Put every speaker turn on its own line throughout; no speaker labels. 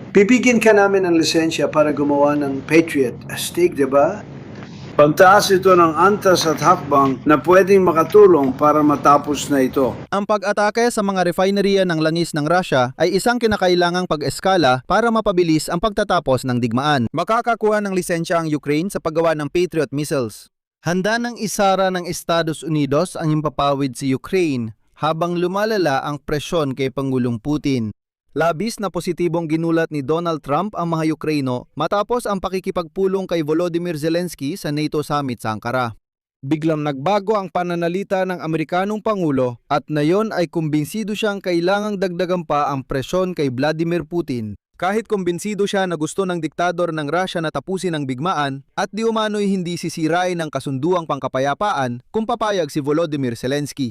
Bibigyan ka namin ng lisensya para gumawa ng Patriot Astig, di ba?
Pantaas ito ng antas at hakbang na pwedeng makatulong para matapos na ito.
Ang pag-atake sa mga refinery ng langis ng Russia ay isang kinakailangang pag-eskala para mapabilis ang pagtatapos ng digmaan. Makakakuha ng lisensya ang Ukraine sa paggawa ng Patriot missiles. Handa ng isara ng Estados Unidos ang impapawid si Ukraine habang lumalala ang presyon kay Pangulong Putin. Labis na positibong ginulat ni Donald Trump ang mga Ukraino matapos ang pakikipagpulong kay Volodymyr Zelensky sa NATO Summit sa Ankara. Biglang nagbago ang pananalita ng Amerikanong Pangulo at nayon ay kumbinsido siyang kailangang dagdagan pa ang presyon kay Vladimir Putin. Kahit kumbinsido siya na gusto ng diktador ng Russia na tapusin ang bigmaan at di umano'y hindi sisirain ng kasunduang pangkapayapaan kung papayag si Volodymyr Zelensky.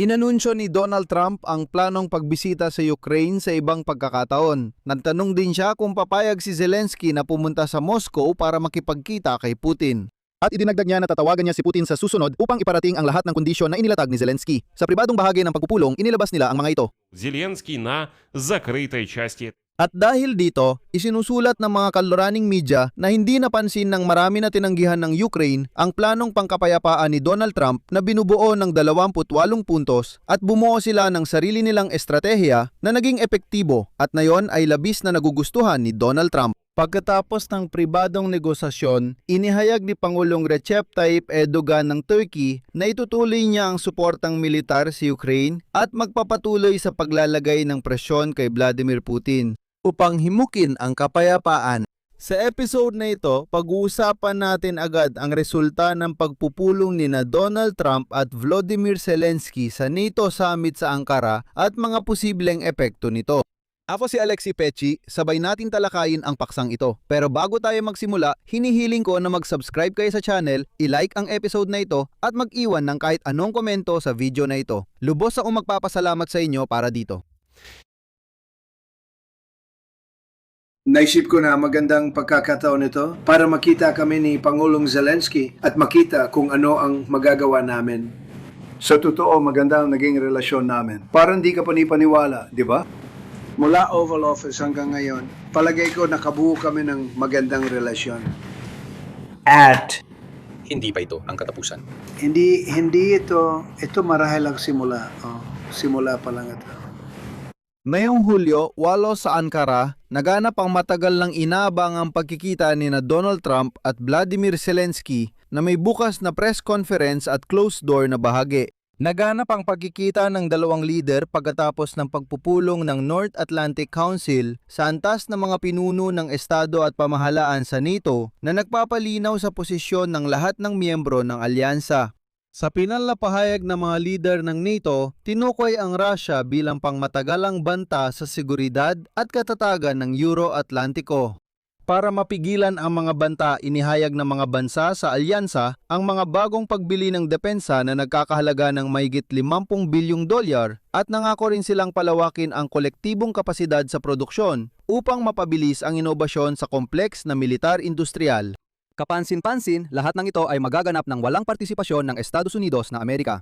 Inanunsyo ni Donald Trump ang planong pagbisita sa Ukraine sa ibang pagkakataon. Nagtanong din siya kung papayag si Zelensky na pumunta sa Moscow para makipagkita kay Putin. At idinagdag niya na tatawagan niya si Putin sa susunod upang iparating ang lahat ng kondisyon na inilatag ni Zelensky. Sa pribadong bahagi ng pagpupulong, inilabas nila ang mga ito.
Зеленский на закрытой части.
At dahil dito, isinusulat ng mga kaluraning media na hindi napansin ng marami na tinanggihan ng Ukraine ang planong pangkapayapaan ni Donald Trump na binubuo ng 28 puntos at bumuo sila ng sarili nilang estratehiya na naging epektibo at nayon ay labis na nagugustuhan ni Donald Trump. Pagkatapos ng pribadong negosasyon, inihayag ni Pangulong Recep Tayyip Erdogan ng Turkey na itutuloy niya ang suportang militar sa Ukraine at magpapatuloy sa paglalagay ng presyon kay Vladimir Putin upang himukin ang kapayapaan. Sa episode na ito, pag-uusapan natin agad ang resulta ng pagpupulong ni na Donald Trump at Volodymyr Zelensky sa NATO Summit sa Ankara at mga posibleng epekto nito. Ako si Alexi Pecci, sabay natin talakayin ang paksang ito. Pero bago tayo magsimula, hinihiling ko na mag-subscribe kayo sa channel, i-like ang episode na ito at mag-iwan ng kahit anong komento sa video na ito. Lubos akong magpapasalamat sa inyo para dito.
Naisip ko na magandang pagkakataon ito para makita kami ni Pangulong Zelensky at makita kung ano ang magagawa namin. Sa totoo, magandang naging relasyon namin. Parang di ka panipaniwala, di ba? Mula Oval Office hanggang ngayon, palagay ko nakabuo kami ng magandang relasyon. At
Hindi pa ito ang katapusan.
hindi ito marahil ang simula. Simula pa lang ito.
Ngayong Hulyo, 8 sa Ankara, naganap ang matagal nang inaabang ang pagkikita ni na Donald Trump at Vladimir Zelensky na may bukas na press conference at closed door na bahagi. Naganap ang pagkikita ng dalawang leader pagkatapos ng pagpupulong ng North Atlantic Council sa antas ng mga pinuno ng estado at pamahalaan sa NATO na nagpapalinaw sa posisyon ng lahat ng miyembro ng alyansa. Sa pinal na pahayag ng mga leader ng NATO, tinukoy ang Russia bilang pangmatagalang banta sa seguridad at katatagan ng Euro-Atlantiko. Para mapigilan ang mga banta, inihayag ng mga bansa sa alyansa ang mga bagong pagbili ng depensa na nagkakahalaga ng mahigit 50 bilyong dolyar at nangako rin silang palawakin ang kolektibong kapasidad sa produksyon upang mapabilis ang inobasyon sa kompleks na militar-industrial. Kapansin-pansin, lahat ng ito ay magaganap ng walang partisipasyon ng Estados Unidos na Amerika.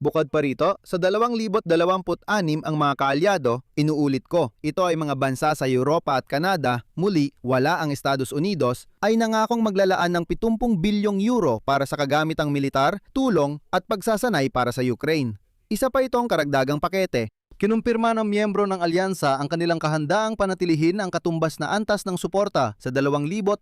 Bukod pa rito, sa 2026 ang mga kaalyado, inuulit ko, ito ay mga bansa sa Europa at Canada, muli wala ang Estados Unidos, ay nangakong maglalaan ng 70 bilyong euro para sa kagamitang militar, tulong at pagsasanay para sa Ukraine. Isa pa itong karagdagang pakete. Kinumpirma ng miyembro ng alyansa ang kanilang kahandaang panatilihin ang katumbas na antas ng suporta sa 2027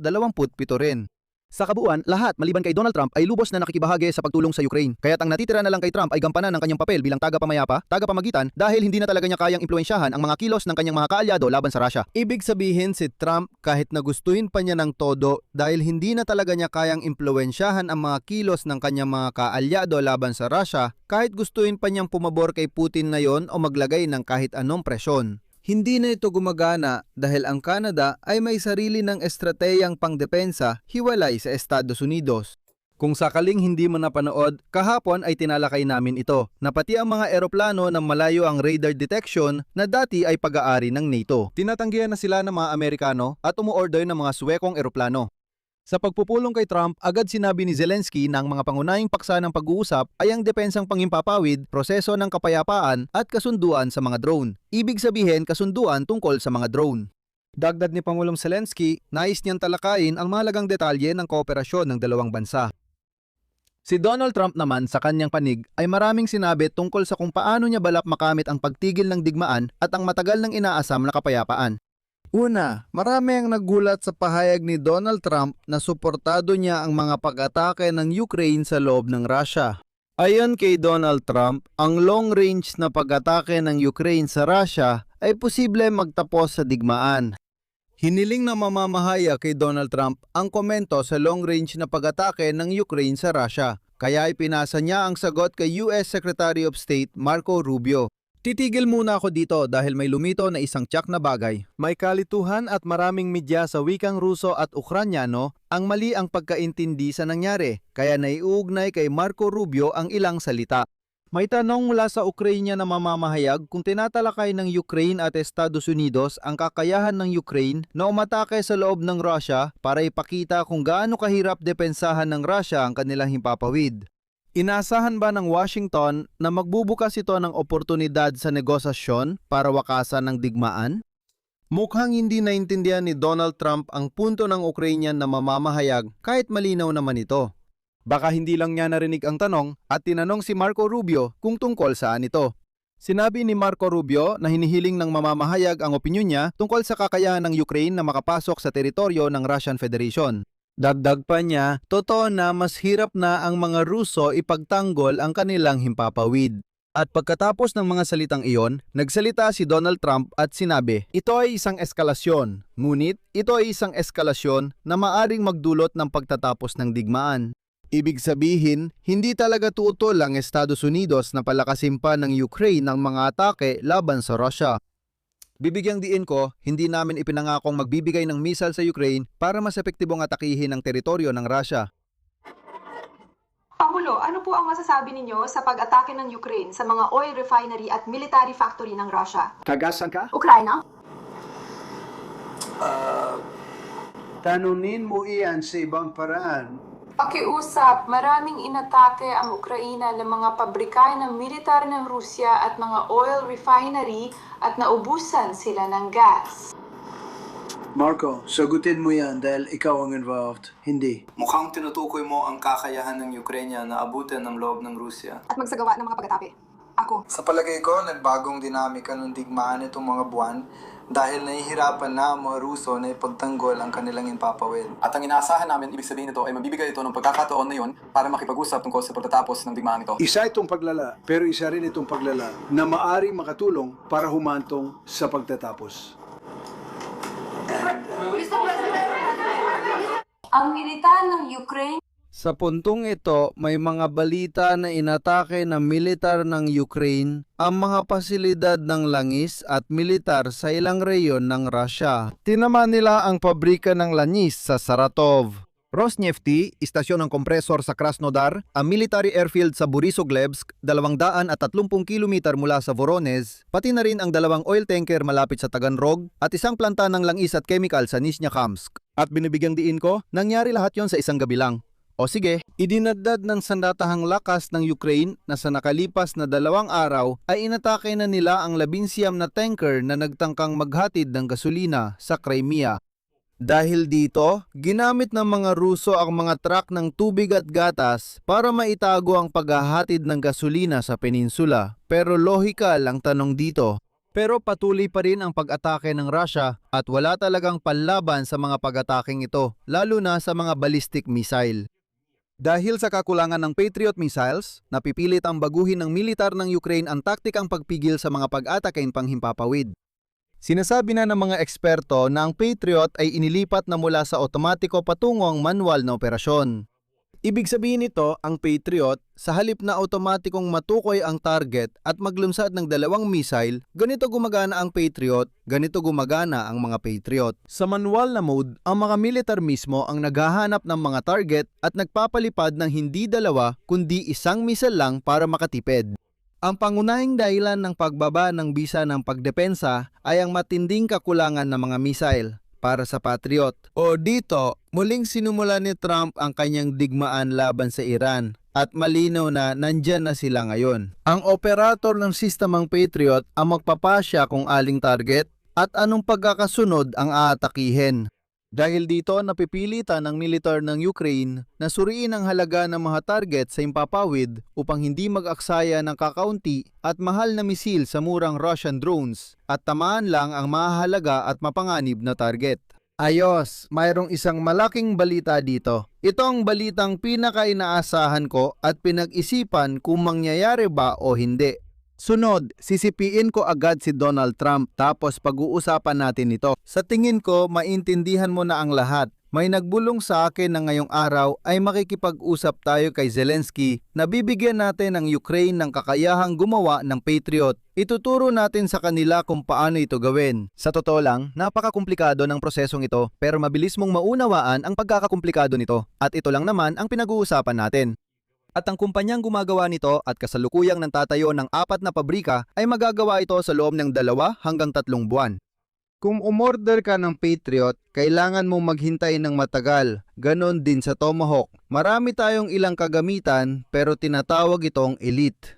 rin. Sa kabuuan, lahat maliban kay Donald Trump ay lubos na nakikibahagi sa pagtulong sa Ukraine. Kaya't ang natitira na lang kay Trump ay gampanan ng kanyang papel bilang tagapamayapa, tagapamagitan dahil hindi na talaga niya kayang impluwensyahan ang mga kilos ng kanyang mga kaalyado laban sa Russia. Ibig sabihin si Trump kahit nagustuhin pa niya ng todo dahil hindi na talaga niya kayang impluwensyahan ang mga kilos ng kanyang mga kaalyado laban sa Russia, kahit gustuhin pa niyang pumabor kay Putin ngayon o maglagay ng kahit anong presyon. Hindi na ito gumagana dahil ang Canada ay may sarili ng estratehiyang pangdepensa hiwalay sa Estados Unidos. Kung sakaling hindi mo napanood, kahapon ay tinalakay namin ito na pati ang mga eroplano na malayo ang radar detection na dati ay pag-aari ng NATO. Tinatanggihan na sila ng mga Amerikano at umuorder ng mga Swekong eroplano. Sa pagpupulong kay Trump, agad sinabi ni Zelensky na ang mga pangunahing paksa ng pag-uusap ay ang depensang pangimpapawid, proseso ng kapayapaan at kasunduan sa mga drone. Ibig sabihin kasunduan tungkol sa mga drone. Dagdag ni Pangulong Zelensky, nais niyang talakayin ang mahalagang detalye ng kooperasyon ng dalawang bansa. Si Donald Trump naman sa kanyang panig ay maraming sinabi tungkol sa kung paano niya balak makamit ang pagtigil ng digmaan at ang matagal ng inaasam na kapayapaan. Una, marami ang naggulat sa pahayag ni Donald Trump na suportado niya ang mga pag-atake ng Ukraine sa loob ng Russia. Ayon kay Donald Trump, ang long-range na pag-atake ng Ukraine sa Russia ay posible magtapos sa digmaan. Hiniling na mamamahaya kay Donald Trump ang komento sa long-range na pag-atake ng Ukraine sa Russia, kaya ipinasa niya ang sagot kay US Secretary of State Marco Rubio. Titigil muna ako dito dahil may lumito na isang tiyak na bagay. May kalituhan at maraming media sa wikang Ruso at Ukranyano ang mali ang pagkaintindi sa nangyari, kaya naiuugnay kay Marco Rubio ang ilang salita. May tanong mula sa Ukraine na mamamahayag kung tinatalakay ng Ukraine at Estados Unidos ang kakayahan ng Ukraine na umatake sa loob ng Russia para ipakita kung gaano kahirap depensahan ng Russia ang kanilang himpapawid. Inaasahan ba ng Washington na magbubukas ito ng oportunidad sa negosasyon para wakasan ng digmaan? Mukhang hindi naintindihan ni Donald Trump ang punto ng Ukrainian na mamamahayag kahit malinaw naman ito. Baka hindi lang niya narinig ang tanong at tinanong si Marco Rubio kung tungkol saan ito. Sinabi ni Marco Rubio na hinihiling ng mamamahayag ang opinyon niya tungkol sa kakayahan ng Ukraine na makapasok sa teritoryo ng Russian Federation. Dagdag pa niya, totoo na mas hirap na ang mga Ruso ipagtanggol ang kanilang himpapawid. At pagkatapos ng mga salitang iyon, nagsalita si Donald Trump at sinabi, ito ay isang eskalasyon, ngunit ito ay isang eskalasyon na maaring magdulot ng pagtatapos ng digmaan. Ibig sabihin, hindi talaga tuutol ang Estados Unidos na palakasin pa ng Ukraine ang mga atake laban sa Russia. Bibigyang diin ko, hindi namin ipinangakong magbibigay ng missile sa Ukraine para mas epektibong atakihin ang teritoryo ng Russia.
Pangulo, ano po ang masasabi ninyo sa pag-atake ng Ukraine sa mga oil refinery at military factory ng Russia?
Tagasan ka?
Ukraina?
Tanunin mo iyan sa ibang paraan.
Pakiusap, maraming inatake ang Ukraina ng mga pabrikay ng militar ng Rusya at mga oil refinery at naubusan sila ng gas.
Marco, sagutin mo yan dahil ikaw ang involved. Hindi.
Mukhang tinutukoy mo ang kakayahan ng Ukraine na abutin ang loob ng Rusya.
At magsagawa ng mga pag-atake. Ako.
Sa palagay ko, nagbagong dinamika ng digmaan itong mga buwan dahil nahihirapan na ang mga Ruso na ipagtanggol ang kanilang impapawid. At ang inaasahan namin, ibig sabihin nito ay mabibigay ito ng pagkakataon na yun para makipag-usap tungkol sa pagtatapos ng digmaan ito.
Isa itong paglala, pero isa rin itong paglala na maaring makatulong para humantong sa pagtatapos.
Ang militar ng Ukraine
Sa puntong ito, may mga balita na inatake ng militar ng Ukraine ang mga pasilidad ng langis at militar sa ilang reyon ng Russia. Tinamaan nila ang pabrika ng langis sa Saratov. Rosnefty, istasyon ng kompresor sa Krasnodar, ang military airfield sa Borisogledsk, 230 kilometer mula sa Voronezh, pati na rin ang dalawang oil tanker malapit sa Taganrog at isang planta ng langis at chemical sa Nizhnekamsk. At binibigyang diin ko, nangyari lahat yon sa isang gabi lang. O sige, idinagdag ng sandatahang lakas ng Ukraine na sa nakalipas na 2 araw ay inatake na nila ang 19 na tanker na nagtangkang maghatid ng gasolina sa Crimea. Dahil dito, ginamit ng mga Ruso ang mga truck ng tubig at gatas para maitago ang paghahatid ng gasolina sa peninsula. Pero lohikal ang tanong dito. Pero patuloy pa rin ang pag-atake ng Russia at wala talagang panlaban sa mga pag-ataking ito, lalo na sa mga ballistic missile. Dahil sa kakulangan ng Patriot missiles, napipilit ang baguhin ng militar ng Ukraine ang taktikang pagpigil sa mga pag-atake panghimpapawid. Sinasabi na ng mga eksperto na ang Patriot ay inilipat na mula sa otomatiko patungong manual na operasyon. Ibig sabihin nito, ang Patriot, sa halip na otomatikong matukoy ang target at maglunsad ng 2 missile, ganito gumagana ang Patriot, ganito gumagana ang mga Patriot. Sa manual na mode, ang mga militar mismo ang naghahanap ng mga target at nagpapalipad ng hindi 2 kundi 1 missile lang para makatipid. Ang pangunahing dahilan ng pagbaba ng bisa ng pagdepensa ay ang matinding kakulangan ng mga missile para sa Patriot. O dito, muling sinumula ni Trump ang kanyang digmaan laban sa Iran at malinaw na nandyan na sila ngayon. Ang operator ng sistemang Patriot ang magpapasya kung aling target, at anong pagkakasunod ang aatakihin. Dahil dito, napipilitan ng militar ng Ukraine na suriin ang halaga ng mga target sa impapawid upang hindi mag-aksaya ng kakaunti at mahal na misil sa murang Russian drones at tamaan lang ang mahalaga at mapanganib na target. Ayos, mayroong isang malaking balita dito. Ito ang balitang pinaka-inaasahan ko at pinag-isipan kung mangyayari ba o hindi. Sunod, sisipiin ko agad si Donald Trump tapos pag-uusapan natin ito. Sa tingin ko, maintindihan mo na ang lahat. May nagbulong sa akin na ngayong araw ay makikipag-usap tayo kay Zelensky na bibigyan natin ang Ukraine ng kakayahang gumawa ng Patriot. Ituturo natin sa kanila kung paano ito gawin. Sa totoo lang, napakakomplikado ng prosesong ito pero mabilis mong maunawaan ang pagkakakomplikado nito. At ito lang naman ang pinag-uusapan natin. At ang kumpanyang gumagawa nito at kasalukuyang nagtatayo ng 4 na pabrika ay magagawa ito sa loob ng 2 hanggang 3 buwan. Kung umorder ka ng Patriot, kailangan mong maghintay ng matagal. Ganon din sa Tomahawk. Marami tayong ilang kagamitan pero tinatawag itong elite.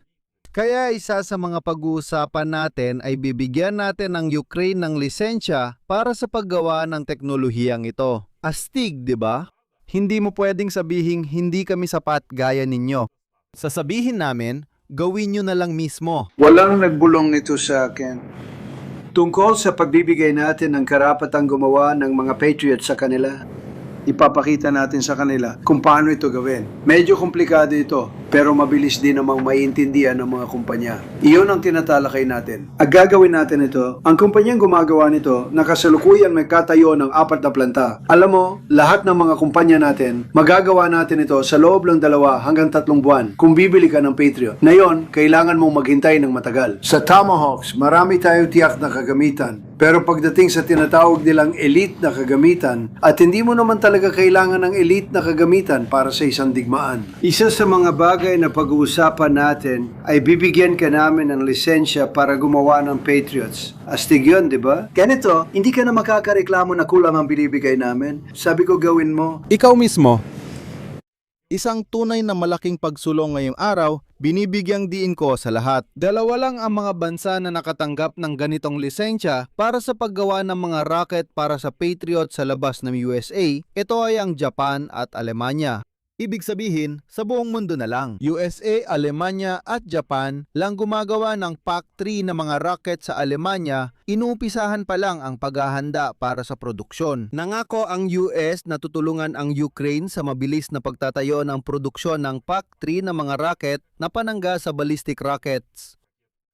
Kaya isa sa mga pag-uusapan natin ay bibigyan natin ng Ukraine ng lisensya para sa paggawa ng teknolohiyang ito. Astig, di ba? Hindi mo pwedeng sabihin hindi kami sapat gaya ninyo. Sasabihin namin, gawin nyo na lang mismo.
Walang nagbulong nito sa akin. Tungkol sa pagbibigay natin ng karapatang gumawa ng mga Patriot sa kanila, ipapakita natin sa kanila kung paano ito gawin. Medyo komplikado ito, pero mabilis din namang maiintindihan ng mga kumpanya. Iyon ang tinatalakay natin. Ang gagawin natin ito, ang kumpanyang gumagawa nito, nakasalukuyan may katayo ng 4 na planta. Alam mo, lahat ng mga kumpanya natin, magagawa natin ito sa loob ng 2 hanggang 3 buwan kung bibili ka ng Patriot. Ngayon, kailangan mong maghintay ng matagal. Sa Tomahawks, marami tayo tiyak na kagamitan. Pero pagdating sa tinatawag nilang elite na kagamitan, at hindi mo naman talaga kailangan ng elite na kagamitan para sa isang digmaan. Isa sa mga bagay na pag-uusapan natin ay bibigyan ka namin ng lisensya para gumawa ng Patriots. Astig yun, di ba? Ganito, hindi ka na makakareklamo na kulang ang binibigay namin. Sabi ko gawin mo.
Ikaw mismo. Isang tunay na malaking pagsulong ngayong araw, binibigyang diin ko sa lahat. 2 lang ang mga bansa na nakatanggap ng ganitong lisensya para sa paggawa ng mga rocket para sa Patriot sa labas ng USA. Ito ay ang Japan at Alemanya. Ibig sabihin, sa buong mundo na lang. USA, Alemanya at Japan lang gumagawa ng PAC-3 na mga rocket sa Alemanya, inuumpisahan pa lang ang paghahanda para sa produksyon. Nangako ang US na tutulungan ang Ukraine sa mabilis na pagtatayo ng produksyon ng PAC-3 na mga rocket na panangga sa ballistic rockets.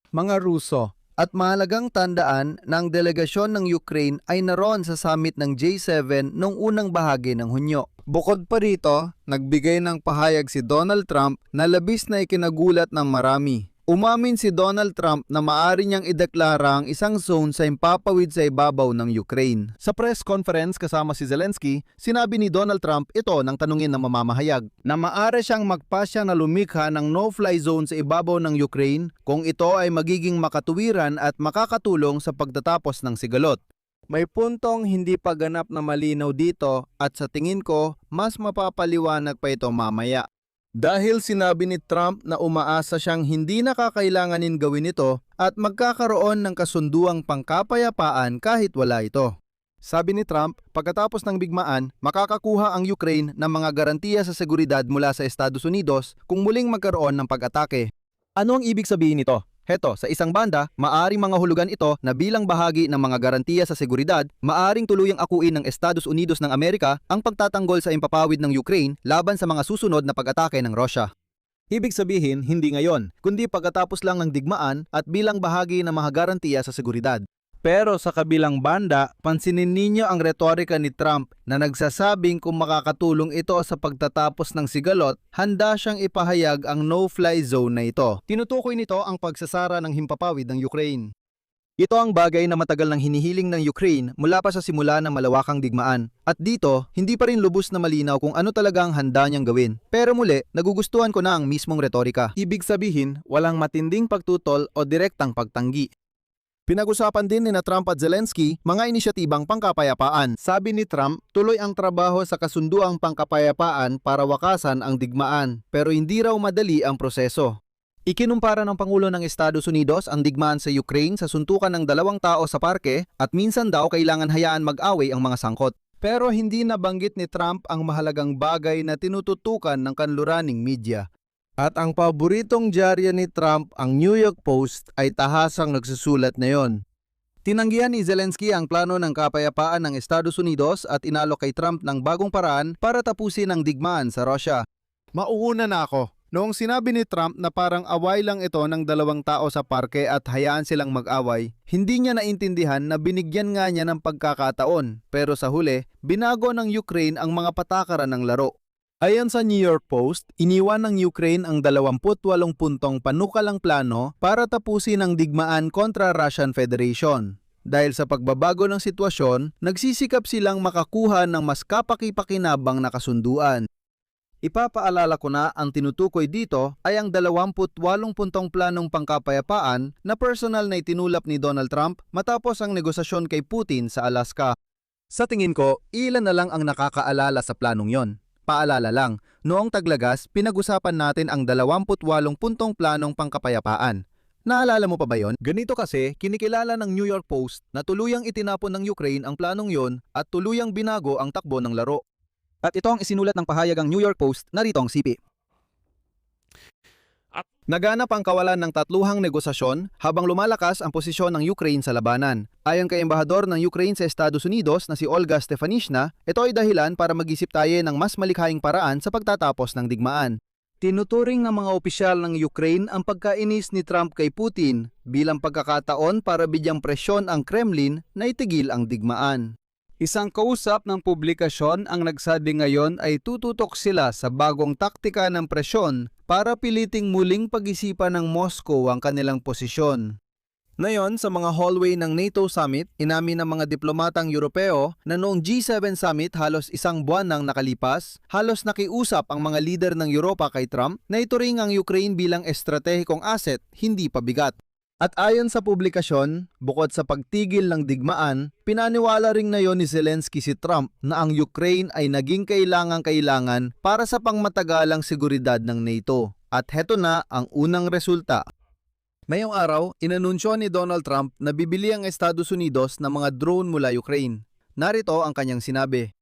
Mga Ruso. At mahalagang tandaan na ang delegasyon ng Ukraine ay naroon sa summit ng J7 noong unang bahagi ng Hunyo. Bukod pa rito, nagbigay ng pahayag si Donald Trump na labis na ikinagulat ng marami. Umamin si Donald Trump na maaari niyang ideklara ang isang zone sa impapawid sa ibabaw ng Ukraine. Sa press conference kasama si Zelensky, sinabi ni Donald Trump ito nang tanungin ng mamamahayag na maaari siyang magpasya na lumikha ng no-fly zone sa ibabaw ng Ukraine kung ito ay magiging makatuwiran at makakatulong sa pagtatapos ng sigalot. May puntong hindi pa ganap na malinaw dito at sa tingin ko, mas mapapaliwanag pa ito mamaya. Dahil sinabi ni Trump na umaasa siyang hindi na kakailanganin gawin ito at magkakaroon ng kasunduang pangkapayapaan kahit wala ito. Sabi ni Trump, pagkatapos ng bigmaan, makakakuha ang Ukraine ng mga garantiya sa seguridad mula sa Estados Unidos kung muling magkaroon ng pag-atake. Ano ang ibig sabihin nito? Heto, sa isang banda, maaring mga hulugan ito na bilang bahagi ng mga garantiya sa seguridad, maaring tuluyang akuin ng Estados Unidos ng Amerika ang pagtatanggol sa impapawid ng Ukraine laban sa mga susunod na pag-atake ng Russia. Ibig sabihin, hindi ngayon, kundi pagkatapos lang ng digmaan at bilang bahagi ng mga garantiya sa seguridad. Pero sa kabilang banda, pansinin ninyo ang retorika ni Trump na nagsasabing kung makakatulong ito sa pagtatapos ng sigalot, handa siyang ipahayag ang no-fly zone na ito. Tinutukoy nito ang pagsasara ng himpapawid ng Ukraine. Ito ang bagay na matagal nang hinihiling ng Ukraine mula pa sa simula ng malawakang digmaan. At dito, hindi pa rin lubos na malinaw kung ano talaga ang handa niyang gawin. Pero muli, nagugustuhan ko na ang mismong retorika. Ibig sabihin, walang matinding pagtutol o direktang pagtanggi. Pinag-usapan din ni Trump at Zelensky mga inisyatibang pangkapayapaan. Sabi ni Trump, tuloy ang trabaho sa kasunduang pangkapayapaan para wakasan ang digmaan, pero hindi raw madali ang proseso. Ikinumpara ng Pangulo ng Estados Unidos ang digmaan sa Ukraine sa suntukan ng dalawang tao sa parke at minsan daw kailangan hayaan mag-away ang mga sangkot. Pero hindi nabanggit ni Trump ang mahalagang bagay na tinututukan ng kanluraning media. At ang paboritong dyarya ni Trump, ang New York Post, ay tahasang nagsusulat na yon. Tinanggihan ni Zelensky ang plano ng kapayapaan ng Estados Unidos at inalok kay Trump ng bagong paraan para tapusin ang digmaan sa Russia. Mauuna na ako. Noong sinabi ni Trump na parang away lang ito ng dalawang tao sa parke at hayaan silang mag-away, hindi niya naintindihan na binigyan nga niya ng pagkakataon. Pero sa huli, binago ng Ukraine ang mga patakaran ng laro. Ayon sa New York Post, iniwan ng Ukraine ang 28 puntong panukalang plano para tapusin ang digmaan kontra Russian Federation. Dahil sa pagbabago ng sitwasyon, nagsisikap silang makakuha ng mas kapaki-pakinabang na kasunduan. Ipapaalala ko na ang tinutukoy dito ay ang 28 puntong planong pangkapayapaan na personal na itinulap ni Donald Trump matapos ang negosasyon kay Putin sa Alaska. Sa tingin ko, ilan na lang ang nakakaalala sa planong yon. Paalala lang, noong Taglagas, pinag-usapan natin ang 28 puntong planong pangkapayapaan. Naalala mo pa ba yon? Ganito kasi, kinikilala ng New York Post na tuluyang itinapon ng Ukraine ang planong yon at tuluyang binago ang takbo ng laro. At ito ang isinulat ng pahayagang New York Post, narito ang sipi. Naganap ang kawalan ng tatluhang negosasyon habang lumalakas ang posisyon ng Ukraine sa labanan. Ayon kay Embahador ng Ukraine sa Estados Unidos na si Olga Stefanishna, ito ay dahilan para mag-isip tayo ng mas malikhaing paraan sa pagtatapos ng digmaan. Tinuturing ng mga opisyal ng Ukraine ang pagkainis ni Trump kay Putin bilang pagkakataon para bigyang presyon ang Kremlin na itigil ang digmaan. Isang kausap ng publikasyon ang nagsabi ngayon ay tututok sila sa bagong taktika ng presyon para piliting muling pag-isipan ng Moscow ang kanilang posisyon. Ngayon, sa mga hallway ng NATO Summit, inamin ng mga diplomatang Europeo na noong G7 Summit halos isang buwan nang nakalipas, halos nakiusap ang mga lider ng Europa kay Trump na ituring ang Ukraine bilang estratehikong asset, hindi pabigat. At ayon sa publikasyon, bukod sa pagtigil ng digmaan, pinaniwala ring na yon ni Zelensky si Trump na ang Ukraine ay naging kailangan para sa pangmatagalang seguridad ng NATO. At heto na ang unang resulta. Mayong araw, inanunsyo ni Donald Trump na bibili ang Estados Unidos ng mga drone mula Ukraine. Narito ang kanyang sinabi.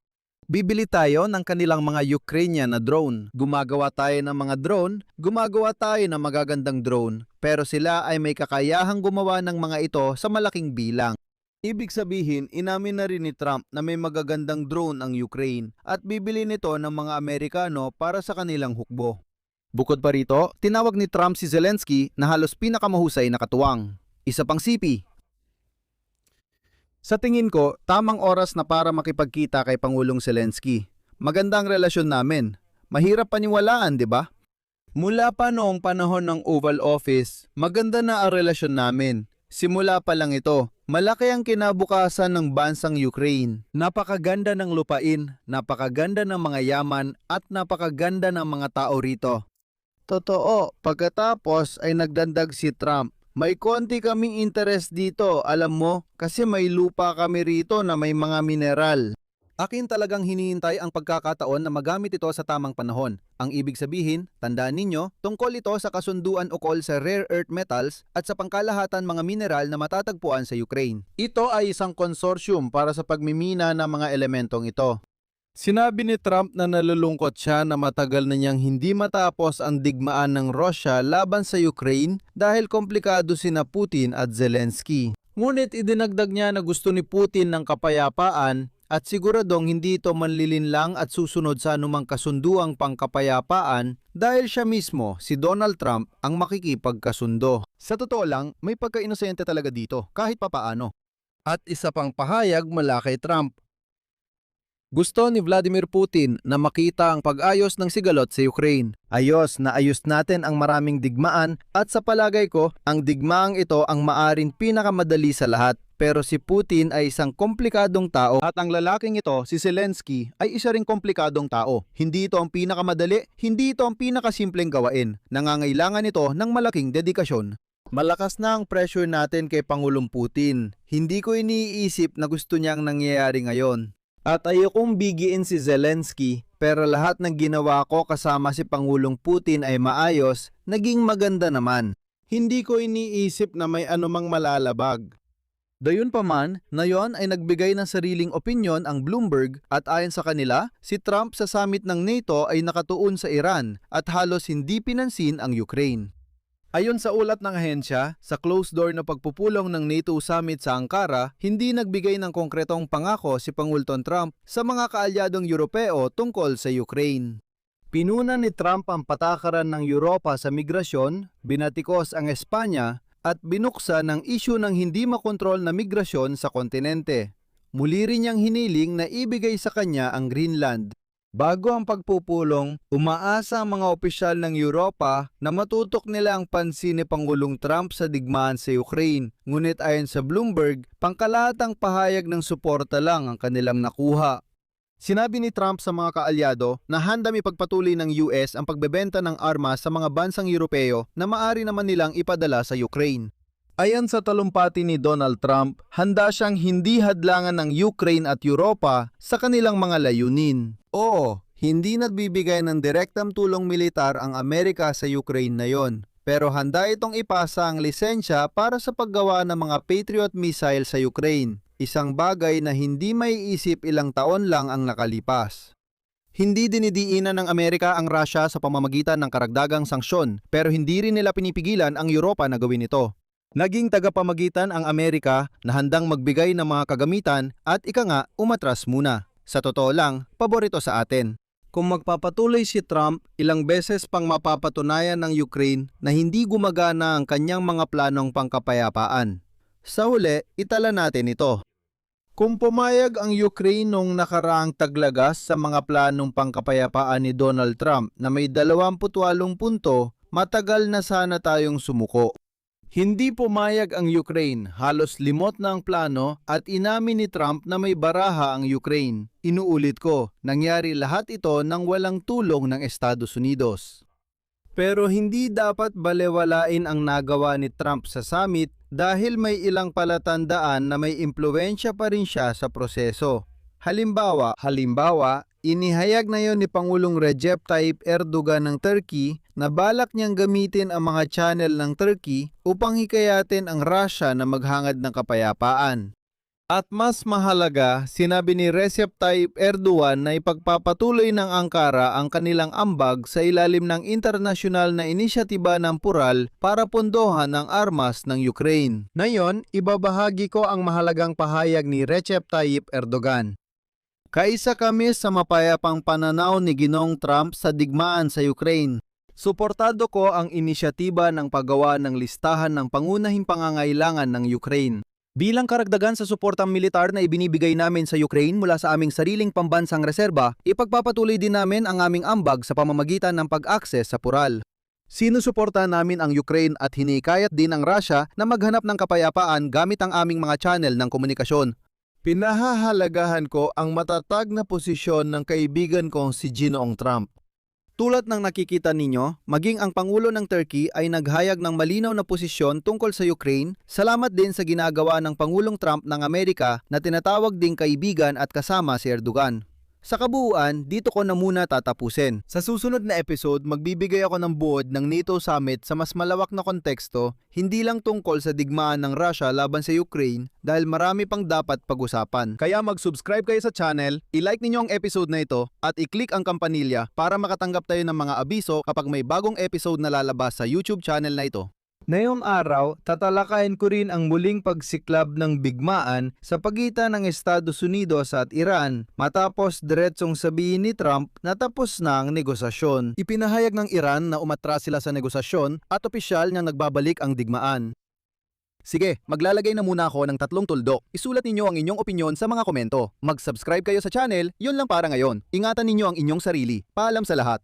Bibili tayo ng kanilang mga Ukrainian na drone. Gumagawa tayo ng mga drone, gumagawa tayo ng magagandang drone, pero sila ay may kakayahang gumawa ng mga ito sa malaking bilang. Ibig sabihin, inamin na rin ni Trump na may magagandang drone ang Ukraine at bibili nito ng mga Amerikano para sa kanilang hukbo. Bukod pa rito, tinawag ni Trump si Zelensky na halos pinakamahusay na katuwang. Isa pang sipi. Sa tingin ko, tamang oras na para makipagkita kay Pangulong Zelensky. Maganda ang relasyon namin. Mahirap paniwalaan, di ba? Mula pa noong panahon ng Oval Office, maganda na ang relasyon namin. Simula pa lang ito, malaki ang kinabukasan ng bansang Ukraine. Napakaganda ng lupain, napakaganda ng mga yaman, at napakaganda ng mga tao rito. Totoo, pagkatapos ay nagdandag si Trump. May konti kaming interest dito, alam mo, kasi may lupa kami rito na may mga mineral. Akin talagang hinihintay ang pagkakataon na magamit ito sa tamang panahon. Ang ibig sabihin, tandaan ninyo, tungkol ito sa kasunduan ukol sa rare earth metals at sa pangkalahatan mga mineral na matatagpuan sa Ukraine. Ito ay isang consortium para sa pagmimina ng mga elementong ito. Sinabi ni Trump na nalulungkot siya na matagal na niyang hindi matapos ang digmaan ng Russia laban sa Ukraine dahil komplikado sina Putin at Zelensky. Ngunit idinagdag niya na gusto ni Putin ng kapayapaan at siguradong hindi ito manlilinlang at susunod sa anumang kasunduang pangkapayapaan dahil siya mismo, si Donald Trump, ang makikipagkasundo. Sa totoo lang, may pagka-inosente talaga dito, kahit papaano. At isa pang pahayag mula kay Trump. Gusto ni Vladimir Putin na makita ang pag-ayos ng sigalot sa Ukraine. Ayos na ayos natin ang maraming digmaan at sa palagay ko, ang digmaang ito ang maaring pinakamadali sa lahat. Pero si Putin ay isang komplikadong tao at ang lalaking ito, si Zelensky, ay isa ring komplikadong tao. Hindi ito ang pinakamadali, hindi ito ang pinakasimpleng gawain. Nangangailangan ito ng malaking dedikasyon. Malakas na ang pressure natin kay Pangulong Putin. Hindi ko iniisip na gusto niyang nangyayari ngayon. At ayokong bigiin si Zelensky pero lahat ng ginawa ko kasama si Pangulong Putin ay maayos, naging maganda naman. Hindi ko iniisip na may anumang malalabag. Gayunpaman, ngayon ay nagbigay ng sariling opinyon ang Bloomberg at ayon sa kanila, si Trump sa summit ng NATO ay nakatuon sa Iran at halos hindi pinansin ang Ukraine. Ayon sa ulat ng ahensya, sa closed-door na pagpupulong ng NATO summit sa Ankara, hindi nagbigay ng konkretong pangako si Pangulong Trump sa mga kaalyadong Europeo tungkol sa Ukraine. Pinuna ni Trump ang patakaran ng Europa sa migrasyon, binatikos ang Espanya, at binuksan ang isyu ng hindi makontrol na migrasyon sa kontinente. Muli rin niyang hiniling na ibigay sa kanya ang Greenland. Bago ang pagpupulong, umaasa ang mga opisyal ng Europa na matutok nila ang pansin ni Pangulong Trump sa digmaan sa Ukraine. Ngunit ayon sa Bloomberg, pangkalahatang pahayag ng suporta lang ang kanilang nakuha. Sinabi ni Trump sa mga kaalyado na handang ipagpatuloy ng US ang pagbebenta ng armas sa mga bansang Europeo na maaari naman nilang ipadala sa Ukraine. Ayon sa talumpati ni Donald Trump, handa siyang hindi hadlangan ng Ukraine at Europa sa kanilang mga layunin. Oo, hindi nagbibigay ng direktang tulong militar ang Amerika sa Ukraine na yon, pero handa itong ipasa ang lisensya para sa paggawa ng mga Patriot missile sa Ukraine, isang bagay na hindi maiisip ilang taon lang ang nakalipas. Hindi dinidiinan ng Amerika ang Russia sa pamamagitan ng karagdagang sanksyon, pero hindi rin nila pinipigilan ang Europa na gawin ito. Naging tagapamagitan ang Amerika na handang magbigay ng mga kagamitan at ika nga umatras muna. Sa totoo lang, paborito sa atin. Kung magpapatuloy si Trump, ilang beses pang mapapatunayan ng Ukraine na hindi gumagana ang kanyang mga planong pangkapayapaan. Sa huli, itala natin ito. Kung pumayag ang Ukraine nung nakaraang taglagas sa mga planong pangkapayapaan ni Donald Trump na may 28 punto, matagal na sana tayong sumuko. Hindi pumayag ang Ukraine, halos limot na ang plano at inamin ni Trump na may baraha ang Ukraine. Inuulit ko, nangyari lahat ito nang walang tulong ng Estados Unidos. Pero hindi dapat balewalain ang nagawa ni Trump sa summit dahil may ilang palatandaan na may impluwensya pa rin siya sa proseso. Halimbawa, inihayag na yon ni Pangulong Recep Tayyip Erdogan ng Turkey na balak niyang gamitin ang mga channel ng Turkey upang hikayatin ang Russia na maghangad ng kapayapaan. At mas mahalaga, sinabi ni Recep Tayyip Erdogan na ipagpapatuloy ng Ankara ang kanilang ambag sa ilalim ng internasyonal na inisyatiba ng Pural para pondohan ang armas ng Ukraine. Ngayon, ibabahagi ko ang mahalagang pahayag ni Recep Tayyip Erdogan. Kaisa kami sa mapayapang pananaw ni Ginoong Trump sa digmaan sa Ukraine. Suportado ko ang inisyatiba ng paggawa ng listahan ng pangunahing pangangailangan ng Ukraine. Bilang karagdagan sa suportang militar na ibinibigay namin sa Ukraine mula sa aming sariling pambansang reserba, ipagpapatuloy din namin ang aming ambag sa pamamagitan ng pag-akses sa Pural. Sinusuporta namin ang Ukraine at hinikayat din ang Russia na maghanap ng kapayapaan gamit ang aming mga channel ng komunikasyon. Pinahahalagahan ko ang matatag na posisyon ng kaibigan kong si Ginoong Trump. Tulad ng nakikita ninyo, maging ang Pangulo ng Turkey ay naghayag ng malinaw na posisyon tungkol sa Ukraine, salamat din sa ginagawa ng Pangulong Trump ng Amerika na tinatawag ding kaibigan at kasama si Erdogan. Sa kabuuan, dito ko na muna tatapusin. Sa susunod na episode, magbibigay ako ng buod ng NATO Summit sa mas malawak na konteksto, hindi lang tungkol sa digmaan ng Russia laban sa Ukraine dahil marami pang dapat pag-usapan. Kaya mag-subscribe kayo sa channel, i-like ninyo ang episode na ito at i-click ang kampanilya para makatanggap tayo ng mga abiso kapag may bagong episode na lalabas sa YouTube channel na ito. Ngayong araw, tatalakayin ko rin ang muling pagsiklab ng bigmaan sa pagitan ng Estados Unidos at Iran matapos diretsong sabihin ni Trump na tapos na ang negosasyon. Ipinahayag ng Iran na umatras sila sa negosasyon at opisyal niyang nagbabalik ang digmaan. Sige, maglalagay na muna ako ng 3 tuldok. Isulat ninyo ang inyong opinyon sa mga komento. Mag-subscribe kayo sa channel, yun lang para ngayon. Ingatan ninyo ang inyong sarili. Paalam sa lahat.